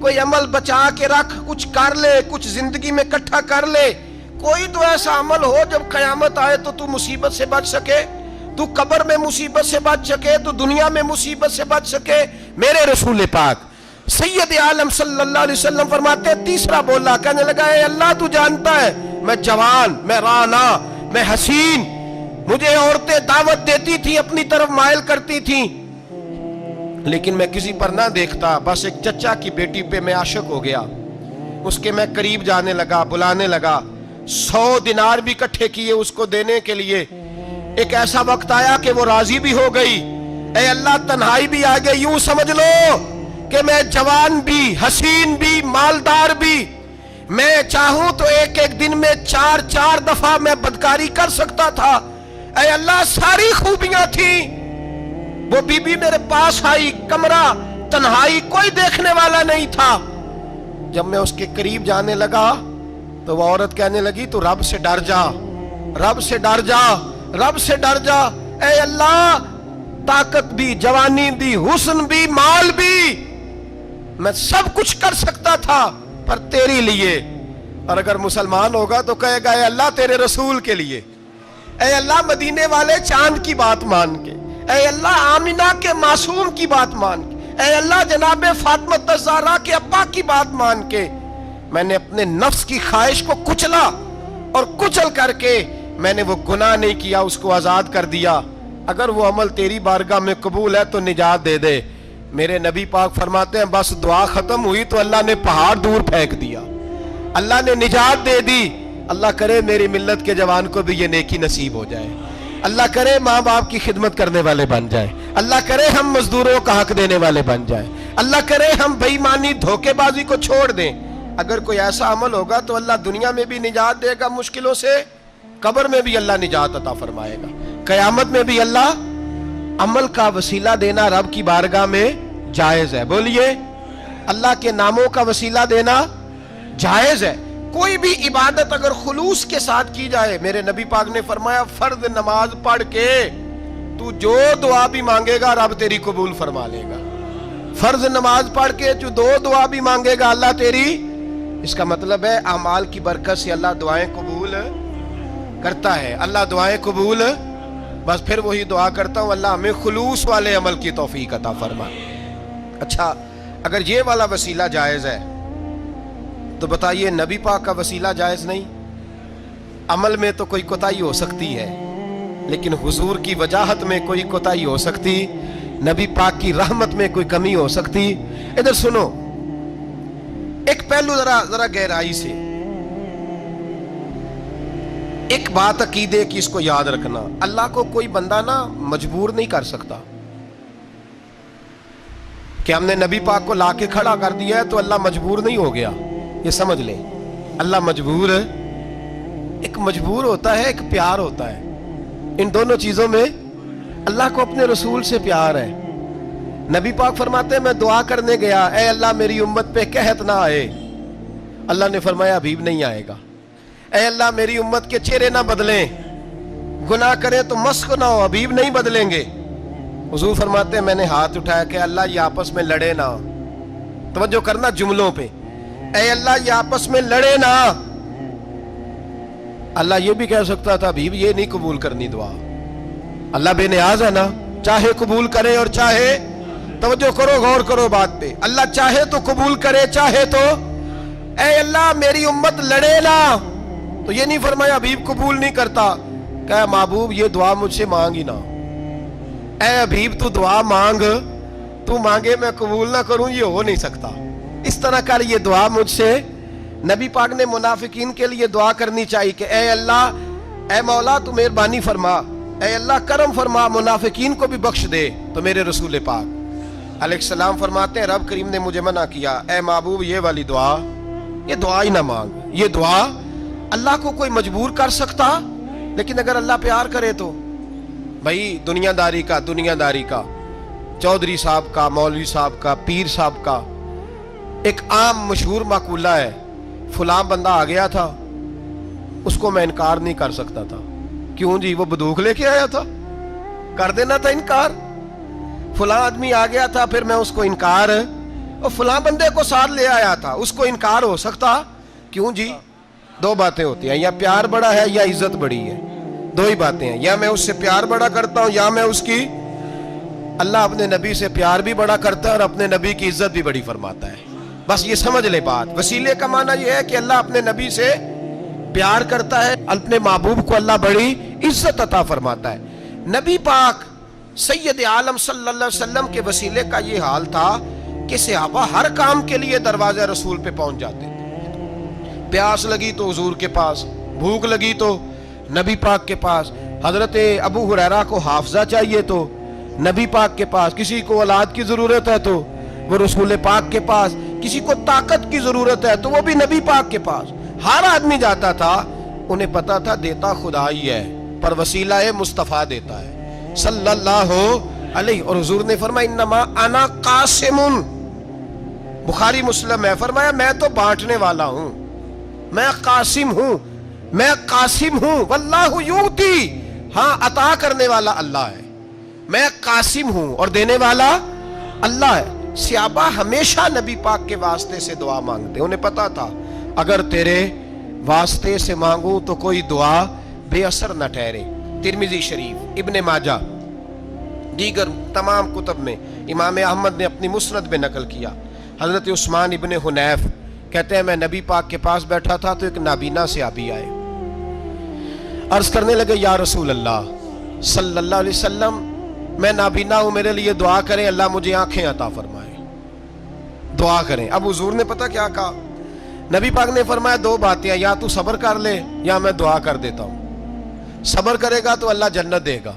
کوئی عمل بچا کے رکھ, کچھ کر لے, کچھ زندگی میں اکٹھا کر لے. کوئی تو ایسا عمل ہو جب قیامت آئے تو مصیبت سے بچ سکے, تو قبر میں مصیبت سے بچ سکے, تو دنیا میں مصیبت سے بچ سکے. میرے رسول پاک سید عالم صلی اللہ علیہ وسلم فرماتے ہیں, تیسرا بولا, کہنے لگا اے اللہ تو جانتا ہے میں جوان, میں رانا, میں حسین, مجھے عورتیں دعوت دیتی تھی, اپنی طرف مائل کرتی تھیں, لیکن میں کسی پر نہ دیکھتا, بس ایک چچا کی بیٹی پہ میں عاشق ہو گیا, اس کے میں قریب جانے لگا, بلانے لگا, 100 دینار بھی اکٹھے کیے اس کو دینے کے لیے. ایک ایسا وقت آیا کہ وہ راضی بھی ہو گئی. اے اللہ تنہائی بھی آ گئی. یوں سمجھ لو کہ میں جوان بھی, حسین بھی, مالدار بھی, میں چاہوں تو ایک ایک دن میں 4 دفعہ میں بدکاری کر سکتا تھا. اے اللہ ساری خوبیاں تھیں. وہ بی بی میرے پاس آئی, کمرہ, تنہائی, کوئی دیکھنے والا نہیں تھا. جب میں اس کے قریب جانے لگا تو وہ عورت کہنے لگی تو رب سے ڈر جا, رب سے ڈر جا, رب سے ڈر جا. اے اللہ طاقت بھی, جوانی بھی, حسن بھی, مال بھی, میں سب کچھ کر سکتا تھا پر تیری لیے. اور اگر مسلمان ہوگا تو کہے گا اے اللہ تیرے رسول کے لیے, اے اللہ مدینے والے چاند کی بات مان کے, اے اللہ آمنہ کے معصوم کی بات مان کے, اے اللہ جناب فاطمہ الزہرا کے ابا کی بات مان کے میں نے اپنے نفس کی خواہش کو کچلا, اور کچل کر کے میں نے وہ گناہ نہیں کیا, اس کو آزاد کر دیا. اگر وہ عمل تیری بارگاہ میں قبول ہے تو نجات دے دے. میرے نبی پاک فرماتے ہیں بس دعا ختم ہوئی تو اللہ نے پہاڑ دور پھینک دیا, اللہ نے نجات دے دی. اللہ کرے میری ملت کے جوان کو بھی یہ نیکی نصیب ہو جائے, اللہ کرے ماں باپ کی خدمت کرنے والے بن جائیں, اللہ کرے ہم مزدوروں کا حق دینے والے بن جائیں, اللہ کرے ہم بے ایمانی دھوکے بازی کو چھوڑ دیں. اگر کوئی ایسا عمل ہوگا تو اللہ دنیا میں بھی نجات دے گا مشکلوں سے, قبر میں بھی اللہ نجات عطا فرمائے گا, قیامت میں بھی اللہ. عمل کا وسیلہ دینا رب کی بارگاہ میں جائز ہے. بولیے اللہ کے ناموں کا وسیلہ دینا جائز ہے. کوئی بھی عبادت اگر خلوص کے ساتھ کی جائے, میرے نبی پاک نے فرمایا فرض نماز پڑھ کے تو جو دعا بھی مانگے گا رب تیری قبول فرما لے گا. فرض نماز پڑھ کے جو 2 دعا بھی مانگے گا اللہ تیری, اس کا مطلب ہے اعمال کی برکت سے اللہ دعائیں قبول کرتا ہے. اللہ دعائیں قبول, بس پھر وہی دعا کرتا ہوں اللہ ہمیں خلوص والے عمل کی توفیق عطا فرما. اچھا اگر یہ والا وسیلہ جائز ہے تو بتائیے نبی پاک کا وسیلہ جائز نہیں؟ عمل میں تو کوئی کوتاہی ہو سکتی ہے, لیکن حضور کی وجاہت میں کوئی کوتاہی ہو سکتی, نبی پاک کی رحمت میں کوئی کمی ہو سکتی. ادھر سنو ایک پہلو ذرا گہرائی سے, ایک بات عقیدے کی اس کو یاد رکھنا, اللہ کو کوئی بندہ نا مجبور نہیں کر سکتا کہ ہم نے نبی پاک کو لا کے کھڑا کر دیا ہے تو اللہ مجبور نہیں ہو گیا. یہ سمجھ لیں اللہ مجبور ہے, ایک مجبور ہوتا ہے, ایک پیار ہوتا ہے. ان دونوں چیزوں میں اللہ کو اپنے رسول سے پیار ہے. نبی پاک فرماتے ہیں میں دعا کرنے گیا, اے اللہ میری امت پہ قحط نہ آئے. اللہ نے فرمایا ابھی نہیں آئے گا. اے اللہ میری امت کے چہرے نہ بدلیں, گناہ کریں تو مسخ نہ ہو, ابھی نہیں بدلیں گے. حضور فرماتے ہیں میں نے ہاتھ اٹھایا کہ اللہ یہ آپس میں لڑے نہ. توجہ کرنا جملوں پہ, اے اللہ یہ آپس میں لڑے نہ. اللہ یہ بھی کہہ سکتا تھا ابھی یہ نہیں قبول کرنی دعا. اللہ بے نیاز ہے نا, چاہے قبول کرے اور چاہے, توجہ کرو غور کرو بات پہ, اللہ چاہے تو قبول کرے چاہے تو. اے اللہ میری امت لڑے نہ, تو یہ نہیں فرمایا ابھی قبول نہیں کرتا, کہ محبوب یہ دعا مجھ سے مانگ ہی نہ. اے حبیب تو دعا مانگ, تو مانگے میں قبول نہ کروں, یہ ہو نہیں سکتا. اس طرح کر یہ دعا مجھ سے. نبی پاک نے منافقین کے لیے دعا کرنی چاہیے کہ اے اللہ, اے مولا تو مہربانی فرما, اے اللہ کرم فرما, منافقین کو بھی بخش دے. تو میرے رسول پاک علیہ السلام فرماتے ہیں رب کریم نے مجھے منع کیا, اے محبوب یہ والی دعا, یہ دعا ہی نہ مانگ. یہ دعا اللہ کو کوئی مجبور کر سکتا, لیکن اگر اللہ پیار کرے تو. بھائی دنیا داری کا چودھری صاحب کا, مولوی صاحب کا, پیر صاحب کا ایک عام مشہور مقولہ ہے, فلاں بندہ آ گیا تھا اس کو میں انکار نہیں کر سکتا تھا. کیوں جی؟ وہ بندوق لے کے آیا تھا, کر دینا تھا انکار. فلاں آدمی آ گیا تھا پھر میں اس کو انکار اور فلاں بندے کو ساتھ لے آیا تھا، اس کو انکار ہو سکتا؟ کیوں جی؟ دو باتیں ہوتی ہیں، یا پیار بڑا ہے یا عزت بڑی ہے، دو ہی باتیں ہیں، یا میں اس سے پیار بڑا کرتا ہوں یا میں اس کی۔ اللہ اپنے نبی سے پیار بھی بڑا کرتا ہے اور اپنے نبی کی عزت بھی بڑی فرماتا ہے۔ بس یہ سمجھ لے بات۔ وسیلے کا معنی یہ ہے کہ اللہ اپنے نبی سے پیار کرتا ہے، اپنے محبوب کو اللہ بڑی عزت عطا فرماتا ہے۔ نبی پاک سید عالم صلی اللہ علیہ وسلم کے وسیلے کا یہ حال تھا کہ صحابہ ہر کام کے لیے دروازے رسول پہ پہنچ جاتے تھے۔ پیاس لگی تو حضور کے پاس، بھوک لگی تو نبی پاک کے پاس، حضرت ابو ہریرہ کو حافظہ چاہیے تو نبی پاک کے پاس، کسی کو اولاد کی ضرورت ہے تو وہ رسول پاک کے پاس، کسی کو طاقت کی ضرورت ہے تو وہ بھی نبی پاک کے پاس۔ ہر آدمی جاتا تھا، انہیں پتا تھا دیتا خدا ہی ہے پر وسیلہ مصطفیٰ دیتا ہے صلی اللہ علیہ۔ اور حضور نے فرمایا انما انا قاسم، بخاری مسلم ہے، فرمایا میں تو بانٹنے والا ہوں، میں قاسم ہوں، میں قاسم ہوں، واللہ یؤتی، ہاں عطا کرنے والا اللہ ہے، میں قاسم ہوں اور دینے والا اللہ ہے۔ صحابہ ہمیشہ نبی پاک کے واسطے سے دعا مانگتے، انہیں پتا تھا اگر تیرے واسطے سے مانگوں تو کوئی دعا بے اثر نہ ٹھہرے۔ ترمذی شریف، ابن ماجہ، دیگر تمام کتب میں امام احمد نے اپنی مسند میں نقل کیا۔ حضرت عثمان ابن حنیف کہتے ہیں میں نبی پاک کے پاس بیٹھا تھا تو ایک نابینا صحابی آئے، عرض کرنے لگے یا رسول اللہ صلی اللہ علیہ وسلم میں نابینا ہوں، میرے لیے دعا کریں اللہ مجھے آنکھیں عطا فرمائے، دعا کریں۔ اب حضور نے پتہ کیا کہا؟ نبی پاک نے فرمایا دو باتیں، یا تو صبر کر لے یا میں دعا کر دیتا ہوں۔ صبر کرے گا تو اللہ جنت دے گا،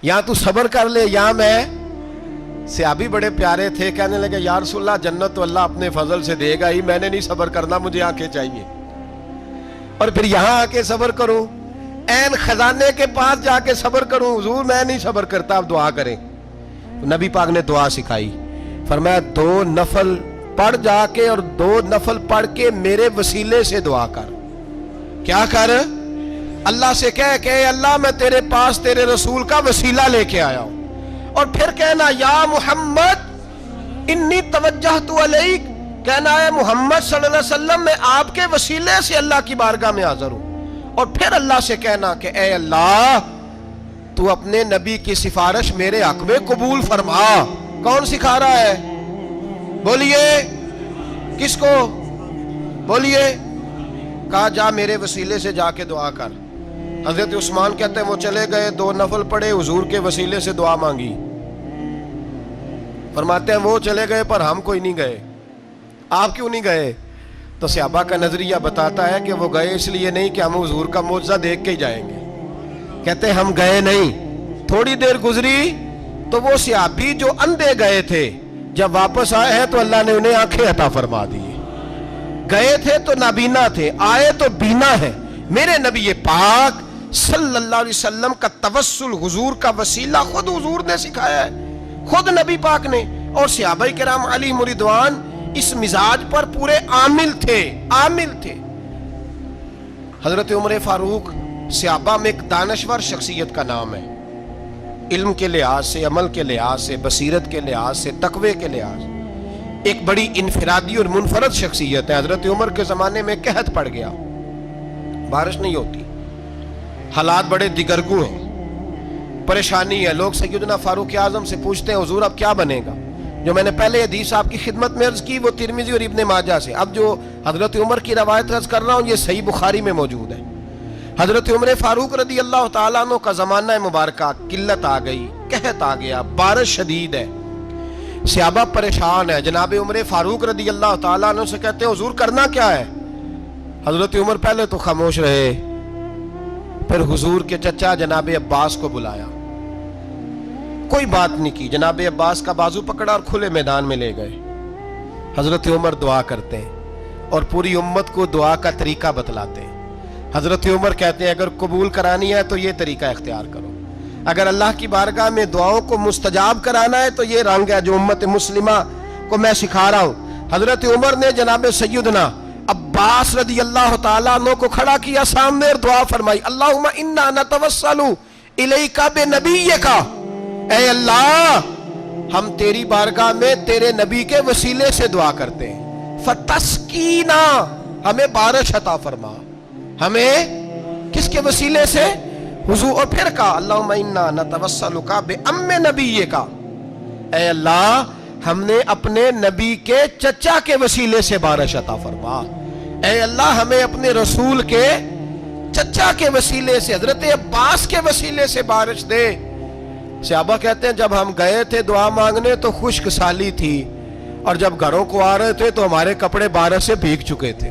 یا تو صبر کر لے یا میں۔ صحابی بڑے پیارے تھے، کہنے لگے یا رسول اللہ جنت تو اللہ اپنے فضل سے دے گا ہی، میں نے نہیں صبر کرنا، مجھے آنکھیں چاہیے، اور پھر یہاں آ کے صبر کروں، این خزانے کے پاس جا کے صبر کروں؟ حضور میں نہیں صبر کرتا، اب دعا کریں۔ نبی پاک نے دعا سکھائی، فرمایا دو نفل پڑھ جا کے اور دو نفل پڑھ کے میرے وسیلے سے دعا کر۔ کیا کر؟ اللہ سے کہہ کہ اے اللہ میں تیرے پاس تیرے رسول کا وسیلہ لے کے آیا ہوں، اور پھر کہنا یا محمد انی توجہت علیک، کہنا ہے محمد صلی اللہ علیہ وسلم میں آپ کے وسیلے سے اللہ کی بارگاہ میں حاضر ہوں، اور پھر اللہ سے کہنا کہ اے اللہ تو اپنے نبی کی سفارش میرے حق میں قبول فرما۔ کون سکھا رہا ہے؟ بولیے کس کو؟ بولیے۔ کہا جا میرے وسیلے سے جا کے دعا کر۔ حضرت عثمان کہتے ہیں وہ چلے گئے، دو نفل پڑھے، حضور کے وسیلے سے دعا مانگی۔ فرماتے ہیں وہ چلے گئے پر ہم کوئی نہیں گئے۔ آپ کیوں نہیں گئے؟ تو صحابہ کا نظریہ بتاتا ہے کہ وہ گئے اس لیے نہیں کہ ہم حضور کا معجزہ دیکھ کے ہی جائیں گے، کہتے ہیں ہم گئے نہیں۔ تھوڑی دیر گزری تو وہ صحابی جو اندھے گئے تھے جب واپس آئے ہیں تو اللہ نے انہیں آنکھیں عطا فرما دی۔ گئے تھے تو نابینا تھے، آئے تو بینا ہے۔ میرے نبی پاک صلی اللہ علیہ وسلم کا توسل، حضور کا وسیلہ خود حضور نے سکھایا ہے، خود نبی پاک نے، اور صحابہ کرام علیہم رضوان اس مزاج پر پورے عامل تھے، عامل تھے۔ حضرت عمر فاروق صحابہ میں ایک دانشور شخصیت کا نام ہے، علم کے لحاظ سے، عمل کے لحاظ سے، بصیرت کے لحاظ سے، تقوی کے لحاظ سے ایک بڑی انفرادی اور منفرد شخصیت ہے۔ حضرت عمر کے زمانے میں قحط پڑ گیا، بارش نہیں ہوتی، حالات بڑے دگرگوں ہیں، پریشانی ہے۔ لوگ سیدنا فاروق اعظم سے پوچھتے ہیں حضور اب کیا بنے گا؟ جو میں نے پہلے حدیث آپ کی خدمت میں عرض کی وہ ترمذی اور ابن ماجہ سے، اب جو حضرت عمر کی روایت عرض کر رہا ہوں یہ صحیح بخاری میں موجود ہے۔ حضرت عمر فاروق رضی اللہ تعالیٰ عنہ کا زمانہ مبارکہ، قلت آ گئی، قحط آ گیا، بارش شدید ہے، صحابہ پریشان ہے۔ جناب عمر فاروق رضی اللہ تعالیٰ عنہ سے کہتے ہیں حضور کرنا کیا ہے؟ حضرت عمر پہلے تو خاموش رہے، پھر حضور کے چچا جناب عباس کو بلایا، کوئی بات نہیں کی، جناب عباس کا بازو پکڑا اور کھلے میدان میں لے گئے۔ حضرت عمر دعا کرتے ہیں اور پوری امت کو دعا کا طریقہ بتلاتے ہیں۔ حضرت عمر کہتے ہیں اگر قبول کرانی ہے تو یہ طریقہ اختیار کرو، اگر اللہ کی بارگاہ میں دعاؤں کو مستجاب کرانا ہے تو یہ رنگ ہے جو امت مسلمہ کو میں سکھا رہا ہوں۔ حضرت عمر نے جناب سیدنا عباس رضی اللہ تعالیٰ عنہ کو کھڑا کیا سامنے اور دعا فرمائی، اللہم انا نتوسل الیک بنبیک، اے اللہ ہم تیری بارگاہ میں تیرے نبی کے وسیلے سے دعا کرتے ہیں، فتسقینا، ہمیں بارش عطا فرما، ہمیں کس کے وسیلے سے؟ حضور، اور پھر کہا اللہم انا نتوسلک بام نبیک، اے اللہ ہم نے اپنے نبی کے چچا کے وسیلے سے بارش عطا فرما، اے اللہ ہمیں اپنے رسول کے چچا کے وسیلے سے، حضرت عباس کے وسیلے سے بارش دے۔ صحابہ کہتے ہیں جب ہم گئے تھے دعا مانگنے تو خشک سالی تھی، اور جب گھروں کو آ رہے تھے تو ہمارے کپڑے بارش سے بھیگ چکے تھے۔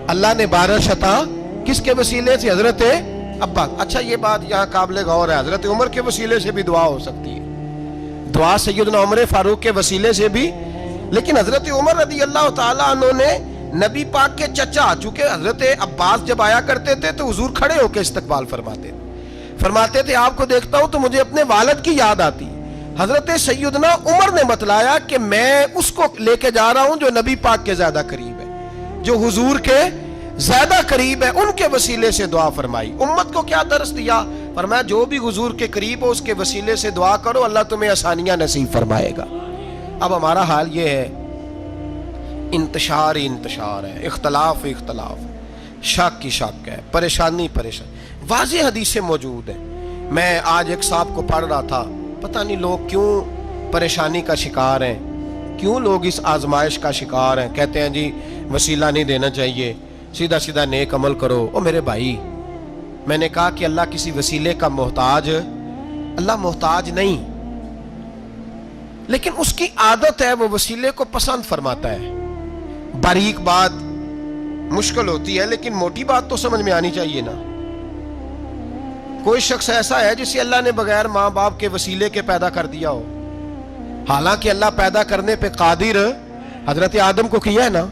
اللہ نے بارش عطا کس کے وسیلے سے؟ حضرت عباس۔ اچھا یہ بات یہاں قابل غور ہے، حضرت عمر کے وسیلے سے بھی دعا ہو سکتی ہے، دعا سیدنا عمر فاروق کے وسیلے سے بھی، لیکن حضرت عمر رضی اللہ تعالیٰ عنہ نے نبی پاک کے چچا، چونکہ حضرت عباس جب آیا کرتے تھے تو حضور کھڑے ہو کے استقبال فرماتے تھے آپ کو دیکھتا ہوں تو مجھے اپنے والد کی یاد آتی۔ حضرت سیدنا عمر نے بتلایا کہ میں اس کو لے کے جا رہا ہوں جو نبی پاک کے زیادہ قریب ہے، جو حضور کے زیادہ قریب ہے، ان کے وسیلے سے دعا فرمائی۔ امت کو کیا درس دیا؟ فرمایا جو بھی حضور کے قریب ہو اس کے وسیلے سے دعا کرو، اللہ تمہیں آسانیاں نصیب فرمائے گا۔ اب ہمارا حال یہ ہے، انتشار ہی انتشار ہے، اختلاف ہی اختلاف ہے، شک کی شک ہے، پریشانی پریشانی، واضح حدیثیں موجود ہیں۔ میں آج ایک صاحب کو پڑھ رہا تھا، پتہ نہیں لوگ کیوں پریشانی کا شکار ہیں، کیوں لوگ اس آزمائش کا شکار ہیں، کہتے ہیں جی وسیلہ نہیں دینا چاہیے، سیدھا سیدھا نیک عمل کرو۔ او میرے بھائی، میں نے کہا کہ اللہ کسی وسیلے کا محتاج، اللہ محتاج نہیں، لیکن اس کی عادت ہے وہ وسیلے کو پسند فرماتا ہے۔ باریک بات مشکل ہوتی ہے لیکن موٹی بات تو سمجھ میں آنی چاہیے نا۔ کوئی شخص ایسا ہے جسے اللہ نے بغیر ماں باپ کے وسیلے کے پیدا کر دیا ہو، حالانکہ اللہ پیدا کرنے پہ قادر حضرت آدم کو کیا ہے نا،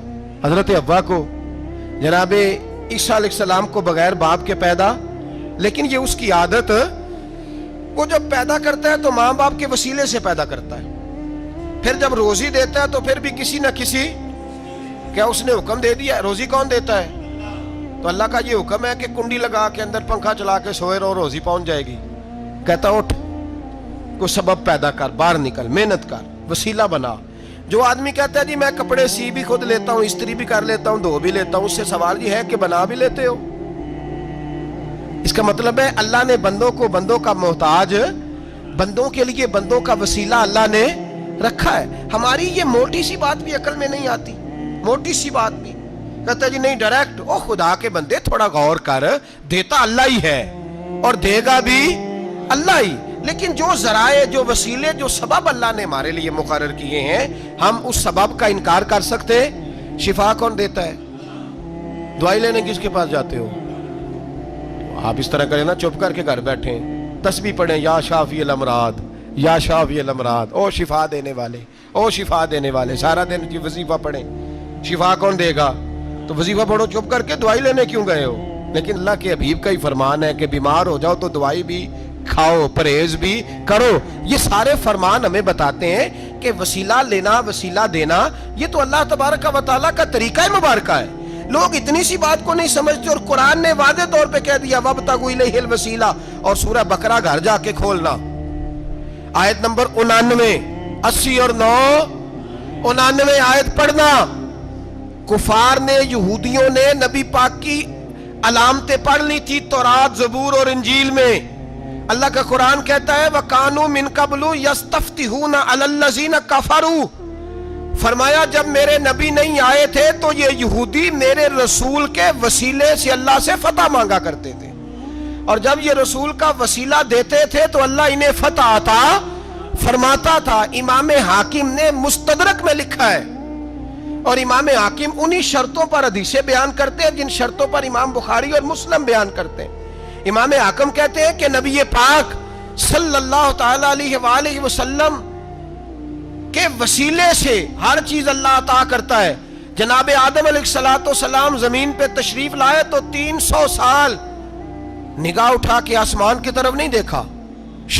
حضرت حوا کو، جناب عیسیٰ علیہ السلام کو بغیر باپ کے پیدا، لیکن یہ اس کی عادت، وہ جب پیدا کرتا ہے تو ماں باپ کے وسیلے سے پیدا کرتا ہے، پھر جب روزی دیتا ہے تو پھر بھی کسی نہ کسی، کیا اس نے حکم دے دیا؟ روزی کون دیتا ہے؟ تو اللہ کا یہ حکم ہے کہ کنڈی لگا کے اندر پنکھا چلا کے سوئے رہو، روزی پہنچ جائے گی۔ کہتا اٹھ، کوئی سبب پیدا کر، باہر نکل، محنت کر، وسیلہ بنا۔ جو آدمی کہتا ہے جی میں کپڑے سی بھی خود لیتا ہوں، استری بھی کر لیتا ہوں، دھو بھی لیتا ہوں، اس سے سوال یہ ہے کہ بنا بھی لیتے ہو؟ اس کا مطلب ہے اللہ نے بندوں کو بندوں کا محتاج، بندوں کے لیے بندوں کا وسیلہ اللہ نے رکھا ہے۔ ہماری یہ موٹی سی بات بھی عقل میں نہیں آتی، موٹی سی بات بھی، کہتا ہے جی نہیں ڈائریکٹ، او خدا کے بندے تھوڑا غور کر، دیتا اللہ ہی ہے اور دے گا بھی اللہ ہی، لیکن جو ذرائع، جو وسیلے، جو سبب اللہ نے ہمارے لیے مقرر کیے ہیں، ہم اس سبب کا انکار کر سکتے؟ شفا کون دیتا ہے؟ دوائی لینے کس کے پاس جاتے ہو؟ آپ اس طرح کریں نا، چپ کر کے گھر بیٹھیں، تسبیح پڑھیں، یا شافی الامراض، یا شافی الامراض، او شفا دینے والے، او شفا دینے والے، سارا دن جی وظیفہ پڑھیں، شفا کون دے گا؟ تو وظیفہ پڑھو چپ کر کے، دوائی لینے کیوں گئے ہو؟ لیکن اللہ کے حبیب کا ہی فرمان ہے کہ بیمار ہو جاؤ تو دوائی بھی کھاؤ، پرہیز بھی کرو۔ یہ سارے فرمان ہمیں بتاتے ہیں کہ وسیلہ لینا، وسیلہ دینا، یہ تو اللہ تبارک و تعالیٰ کا طریقہ مبارکہ ہے۔ لوگ اتنی سی بات کو نہیں سمجھتے، اور قرآن نے واضح طور پہ کہہ دیا وَابْتَغُوا إِلَيْهِ الْوَسِيلَةَ، اور سورہ بقرہ گھر جا کے کھولنا، آیت نمبر 99، 80 اور 9، 99 آیت پڑھنا۔ کفار نے، یہودیوں نے نبی پاک کی علامتیں پڑھ لی تھی تورات، زبور اور انجیل میں۔ اللہ کا قرآن کہتا ہے وَكَانُوا مِن قَبْلُ يَسْتَفْتِحُونَ عَلَى الَّذِينَ كَفَرُوا، فرمایا جب میرے نبی نہیں آئے تھے تو یہ یہودی میرے رسول کے وسیلے سے اللہ سے فتح مانگا کرتے تھے، اور جب یہ رسول کا وسیلہ دیتے تھے تو اللہ انہیں فتح عطا فرماتا تھا۔ امام حاکم نے مستدرک میں لکھا ہے، اور امام حاکم انہی شرطوں پر حدیثیں بیان کرتے ہیں جن شرطوں پر امام بخاری اور مسلم بیان کرتے ہیں۔ امام حاکم کہتے ہیں کہ نبی پاک صلی اللہ تعالی علیہ وآلہ وسلم کے وسیلے سے ہر چیز اللہ عطا کرتا ہے۔ جناب آدم علیہ السلام زمین پہ تشریف لائے تو 300 سال نگاہ اٹھا کے آسمان کی طرف نہیں دیکھا،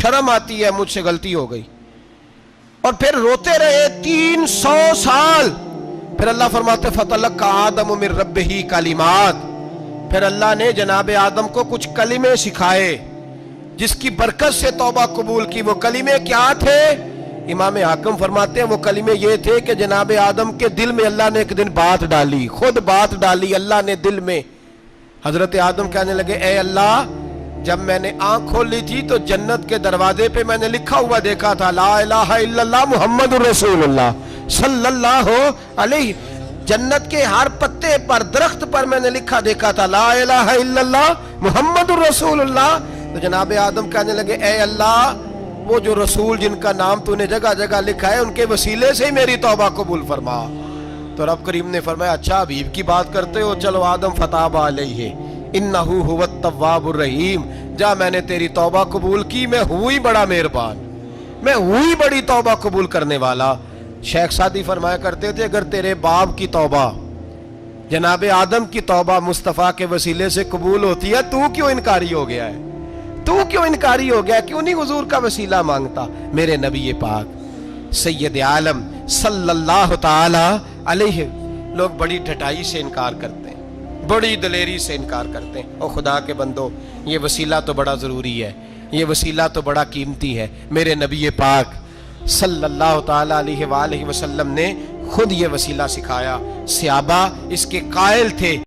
شرم آتی ہے مجھ سے غلطی ہو گئی، اور پھر روتے رہے 300 سال۔ پھر اللہ فرماتے فَتَلَقَّى آدَمُ مِن رَبِّهِ کلمات، پھر اللہ نے جناب آدم کو کچھ کلمے سکھائے جس کی برکت سے توبہ قبول کی۔ وہ کلمے کیا تھے؟ امام حاکم فرماتے ہیں وہ کلمے یہ تھے کہ جناب آدم کے دل میں اللہ نے ایک دن بات ڈالی، خود بات ڈالی اللہ نے دل میں۔ حضرت آدم کہنے لگے اے اللہ، جب میں نے آنکھ کھول لی تھی تو جنت کے دروازے پہ میں نے لکھا ہوا دیکھا تھا لا الہ الا اللہ محمد الرسول اللہ صلی اللہ علیہ، جنت کے ہر پتے پر درخت پر میں نے لکھا دیکھا تھا لا الہ الا اللہ محمد الرسول اللہ۔ تو جناب آدم کہنے لگے اے اللہ، وہ جو رسول جن کا نام تو نے جگہ جگہ لکھا ہے ان کے وسیلے سے ہی میری توبہ قبول فرما۔ تو رب کریم نے فرمایا اچھا حبیب کی بات کرتے ہو، چلو آدم فتاب علیہ انہ هو التواب الرحیم، جا میں نے تیری توبہ قبول کی، میں ہوئی بڑا مہربان، میں ہوئی بڑی توبہ قبول کرنے والا۔ شیخ سعدی فرمایا کرتے تھے اگر تیرے باپ کی توبہ جناب آدم کی توبہ مصطفیٰ کے وسیلے سے قبول ہوتی ہے تو کیوں انکاری ہو گیا ہے، تو کیوں انکاری ہو گیا، کیوں نہیں حضور کا وسیلہ مانگتا؟ میرے نبی پاک سید عالم صلی اللہ تعالی علیہ، لوگ بڑی ڈھٹائی سے انکار کرتے ہیں، بڑی دلیری سے انکار کرتے ہیں۔ او خدا کے بندو، یہ وسیلہ تو بڑا ضروری ہے، یہ وسیلہ تو بڑا قیمتی ہے۔ میرے نبی پاک صلی اللہ تعالی علیہ وآلہ وسلم نے خود یہ وسیلہ سکھایا، صحابہ اس کے قائل تھے۔